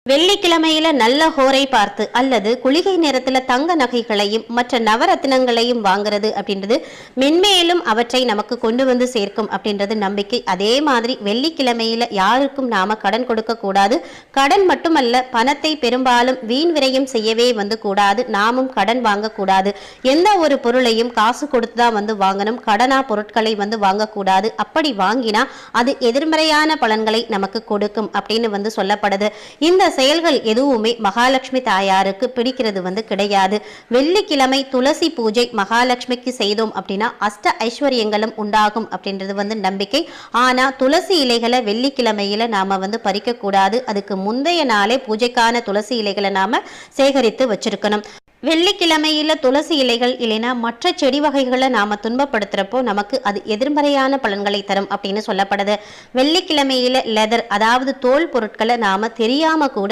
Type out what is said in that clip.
வெள்ளிக்கிழமையில நல்ல ஹோரை பார்த்து அல்லது குளிகை நேரத்துல தங்க நகைகளையும் மற்ற நவரத்தினங்களையும் வாங்குறது அப்படின்றது மென்மேலும் அவற்றை நமக்கு கொண்டு வந்து சேர்க்கும் அப்படின்றது நம்பிக்கை. அதே மாதிரி வெள்ளிக்கிழமையில யாருக்கும் நாம கடன் கொடுக்க கூடாது. கடன் மட்டுமல்ல, பணத்தை பெரும்பாலும் வீண் விரயம் செய்யவே கூடாது. நாமும் கடன் வாங்கக்கூடாது. எந்த ஒரு பொருளையும் காசு கொடுத்துதான் வாங்கணும். கடனா பொருட்களை வாங்கக்கூடாது. அப்படி வாங்கினா அது எதிர்மறையான பலன்களை நமக்கு கொடுக்கும் அப்படின்னு சொல்லப்படுது. இந்த செயல்கள் எதுவுமே மகாலட்சுமி தாயாருக்கு பிடிக்கிறது கிடையாது. வெள்ளிக்கிழமை துளசி பூஜை மகாலட்சுமிக்கு செய்தோம் அப்படின்னா அஷ்ட ஐஸ்வர்யங்களும் உண்டாகும் அப்படின்றது நம்பிக்கை. ஆனா துளசி இலைகளை வெள்ளிக்கிழமையில நாம பறிக்க கூடாது. அதுக்கு முந்தைய நாளே பூஜைக்கான துளசி இலைகளை நாம சேகரித்து வச்சிருக்கணும். வெள்ளிக்கிழமையில துளசி இலைகள் இல்லைன்னா மற்ற செடி வகைகளை நாம துன்பப்படுத்துறப்போ நமக்கு அது எதிர்மறையான பலன்களை தரும் அப்படின்னு சொல்லப்படுது. வெள்ளிக்கிழமையில லெதர், அதாவது தோல் பொருட்களை நாம தெரியாம கூட